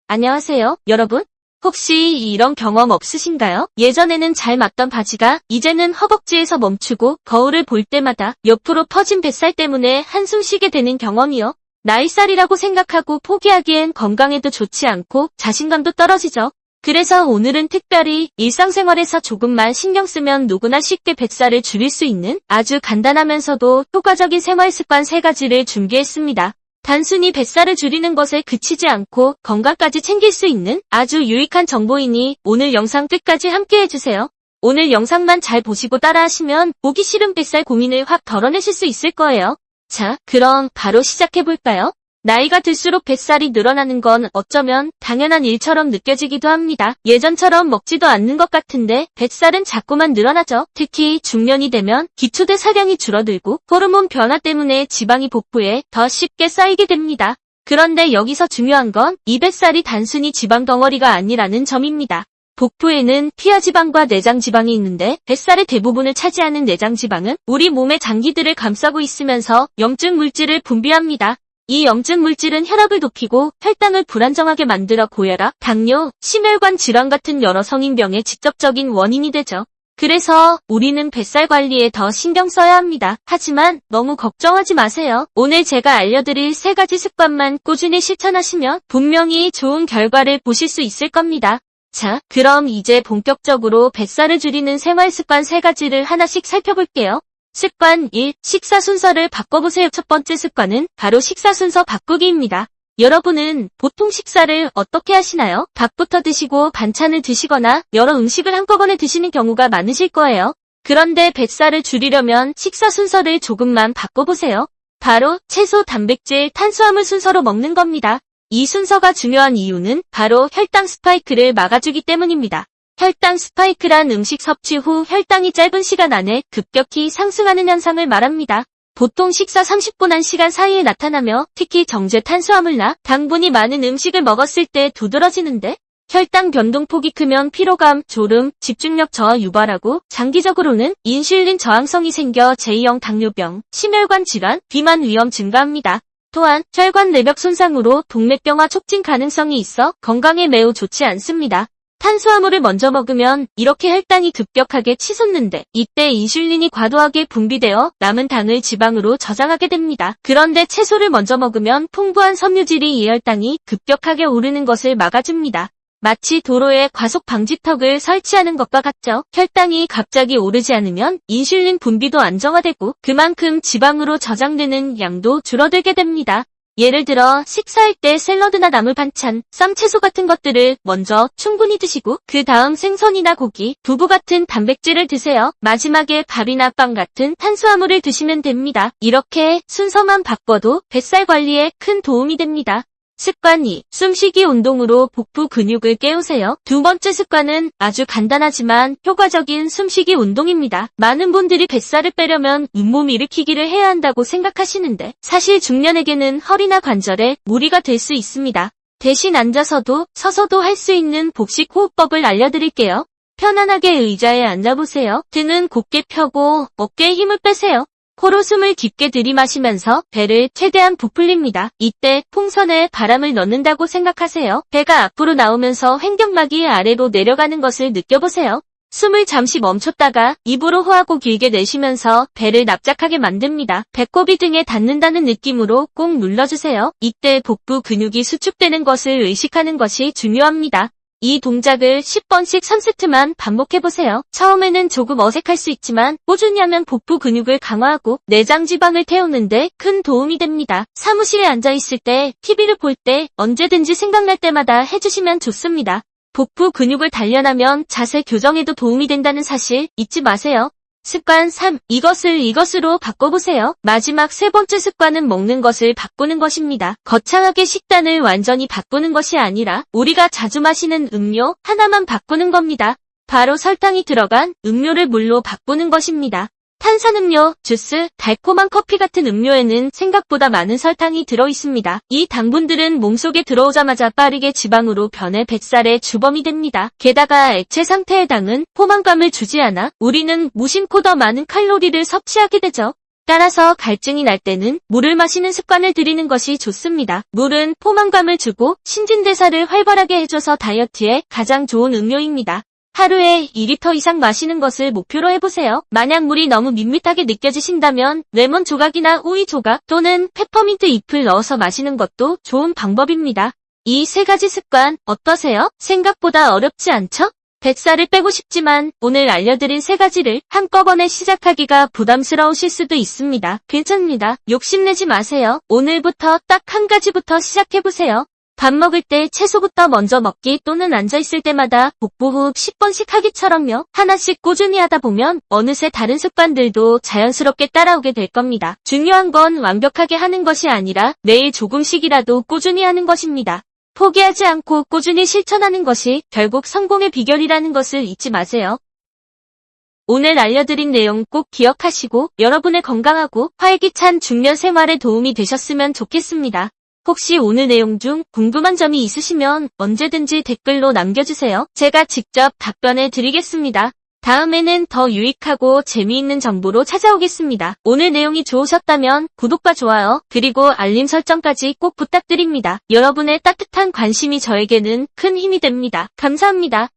안녕하세요, 여러분. 혹시 이런 경험 없으신가요? 예전에는 잘 맞던 바지가 이제는 허벅지에서 멈추고 거울을 볼 때마다 옆으로 퍼진 뱃살 때문에 한숨 쉬게 되는 경험이요. 나이살이라고 생각하고 포기하기엔 건강에도 좋지 않고 자신감도 떨어지죠. 그래서 오늘은 특별히 일상생활에서 조금만 신경 쓰면 누구나 쉽게 뱃살을 줄일 수 있는 아주 간단하면서도 효과적인 생활습관 3가지를 준비했습니다. 단순히 뱃살을 줄이는 것에 그치지 않고 건강까지 챙길 수 있는 아주 유익한 정보이니 오늘 영상 끝까지 함께 해주세요. 오늘 영상만 잘 보시고 따라하시면 보기 싫은 뱃살 고민을 확 덜어내실 수 있을 거예요. 자, 그럼 바로 시작해볼까요? 나이가 들수록 뱃살이 늘어나는 건 어쩌면 당연한 일처럼 느껴지기도 합니다. 예전처럼 먹지도 않는 것 같은데 뱃살은 자꾸만 늘어나죠. 특히 중년이 되면 기초대 사량이 줄어들고 호르몬 변화 때문에 지방이 복부에 더 쉽게 쌓이게 됩니다. 그런데 여기서 중요한 건 이 뱃살이 단순히 지방 덩어리가 아니라는 점입니다. 복부에는 피하지방과 내장지방이 있는데 뱃살의 대부분을 차지하는 내장지방은 우리 몸의 장기들을 감싸고 있으면서 염증 물질을 분비합니다. 이 염증 물질은 혈압을 높이고 혈당을 불안정하게 만들어 고혈압, 당뇨, 심혈관 질환 같은 여러 성인병의 직접적인 원인이 되죠. 그래서 우리는 뱃살 관리에 더 신경 써야 합니다. 하지만 너무 걱정하지 마세요. 오늘 제가 알려드릴 3가지 습관만 꾸준히 실천하시면 분명히 좋은 결과를 보실 수 있을 겁니다. 자, 그럼 이제 본격적으로 뱃살을 줄이는 생활습관 3가지를 하나씩 살펴볼게요. 습관 1. 식사 순서를 바꿔보세요. 첫 번째 습관은 바로 식사 순서 바꾸기입니다. 여러분은 보통 식사를 어떻게 하시나요? 밥부터 드시고 반찬을 드시거나 여러 음식을 한꺼번에 드시는 경우가 많으실 거예요. 그런데 뱃살을 줄이려면 식사 순서를 조금만 바꿔보세요. 바로 채소, 단백질, 탄수화물 순서로 먹는 겁니다. 이 순서가 중요한 이유는 바로 혈당 스파이크를 막아주기 때문입니다. 혈당 스파이크란 음식 섭취 후 혈당이 짧은 시간 안에 급격히 상승하는 현상을 말합니다. 보통 식사 30분 1시간 사이에 나타나며 특히 정제 탄수화물나 당분이 많은 음식을 먹었을 때 두드러지는데 혈당 변동폭이 크면 피로감, 졸음, 집중력 저하 유발하고 장기적으로는 인슐린 저항성이 생겨 제2형 당뇨병, 심혈관 질환, 비만 위험 증가합니다. 또한 혈관 내벽 손상으로 동맥경화 촉진 가능성이 있어 건강에 매우 좋지 않습니다. 탄수화물을 먼저 먹으면 이렇게 혈당이 급격하게 치솟는데 이때 인슐린이 과도하게 분비되어 남은 당을 지방으로 저장하게 됩니다. 그런데 채소를 먼저 먹으면 풍부한 섬유질이 이 혈당이 급격하게 오르는 것을 막아줍니다. 마치 도로에 과속 방지턱을 설치하는 것과 같죠. 혈당이 갑자기 오르지 않으면 인슐린 분비도 안정화되고 그만큼 지방으로 저장되는 양도 줄어들게 됩니다. 예를 들어 식사할 때 샐러드나 나물 반찬, 쌈채소 같은 것들을 먼저 충분히 드시고 그 다음 생선이나 고기, 두부 같은 단백질을 드세요. 마지막에 밥이나 빵 같은 탄수화물을 드시면 됩니다. 이렇게 순서만 바꿔도 뱃살 관리에 큰 도움이 됩니다. 습관 2. 숨쉬기 운동으로 복부 근육을 깨우세요. 두 번째 습관은 아주 간단하지만 효과적인 숨쉬기 운동입니다. 많은 분들이 뱃살을 빼려면 잇몸 일으키기를 해야 한다고 생각하시는데 사실 중년에게는 허리나 관절에 무리가 될 수 있습니다. 대신 앉아서도 서서도 할 수 있는 복식 호흡법을 알려드릴게요. 편안하게 의자에 앉아보세요. 등은 곧게 펴고 어깨에 힘을 빼세요. 코로 숨을 깊게 들이마시면서 배를 최대한 부풀립니다. 이때 풍선에 바람을 넣는다고 생각하세요. 배가 앞으로 나오면서 횡격막이 아래로 내려가는 것을 느껴보세요. 숨을 잠시 멈췄다가 입으로 호하고 길게 내쉬면서 배를 납작하게 만듭니다. 배꼽이 등에 닿는다는 느낌으로 꼭 눌러주세요. 이때 복부 근육이 수축되는 것을 의식하는 것이 중요합니다. 이 동작을 10번씩 3세트만 반복해보세요. 처음에는 조금 어색할 수 있지만 꾸준히 하면 복부 근육을 강화하고 내장 지방을 태우는데 큰 도움이 됩니다. 사무실에 앉아있을 때, TV를 볼 때, 언제든지 생각날 때마다 해주시면 좋습니다. 복부 근육을 단련하면 자세 교정에도 도움이 된다는 사실 잊지 마세요. 습관 3. 이것으로 바꿔보세요. 마지막 3번째 습관은 먹는 것을 바꾸는 것입니다. 거창하게 식단을 완전히 바꾸는 것이 아니라 우리가 자주 마시는 음료 하나만 바꾸는 겁니다. 바로 설탕이 들어간 음료를 물로 바꾸는 것입니다. 탄산음료, 주스, 달콤한 커피 같은 음료에는 생각보다 많은 설탕이 들어있습니다. 이 당분들은 몸속에 들어오자마자 빠르게 지방으로 변해 뱃살의 주범이 됩니다. 게다가 액체 상태의 당은 포만감을 주지 않아 우리는 무심코 더 많은 칼로리를 섭취하게 되죠. 따라서 갈증이 날 때는 물을 마시는 습관을 들이는 것이 좋습니다. 물은 포만감을 주고 신진대사를 활발하게 해줘서 다이어트에 가장 좋은 음료입니다. 하루에 2리터 이상 마시는 것을 목표로 해보세요. 만약 물이 너무 밋밋하게 느껴지신다면 레몬 조각이나 오이 조각 또는 페퍼민트 잎을 넣어서 마시는 것도 좋은 방법입니다. 이 세 가지 습관 어떠세요? 생각보다 어렵지 않죠? 뱃살을 빼고 싶지만 오늘 알려드린 세 가지를 한꺼번에 시작하기가 부담스러우실 수도 있습니다. 괜찮습니다. 욕심내지 마세요. 오늘부터 딱 한 가지부터 시작해보세요. 밥 먹을 때 채소부터 먼저 먹기 또는 앉아있을 때마다 복부호흡 10번씩 하기처럼요. 하나씩 꾸준히 하다 보면 어느새 다른 습관들도 자연스럽게 따라오게 될 겁니다. 중요한 건 완벽하게 하는 것이 아니라 매일 조금씩이라도 꾸준히 하는 것입니다. 포기하지 않고 꾸준히 실천하는 것이 결국 성공의 비결이라는 것을 잊지 마세요. 오늘 알려드린 내용 꼭 기억하시고 여러분의 건강하고 활기찬 중년 생활에 도움이 되셨으면 좋겠습니다. 혹시 오늘 내용 중 궁금한 점이 있으시면 언제든지 댓글로 남겨주세요. 제가 직접 답변해 드리겠습니다. 다음에는 더 유익하고 재미있는 정보로 찾아오겠습니다. 오늘 내용이 좋으셨다면 구독과 좋아요 그리고 알림 설정까지 꼭 부탁드립니다. 여러분의 따뜻한 관심이 저에게는 큰 힘이 됩니다. 감사합니다.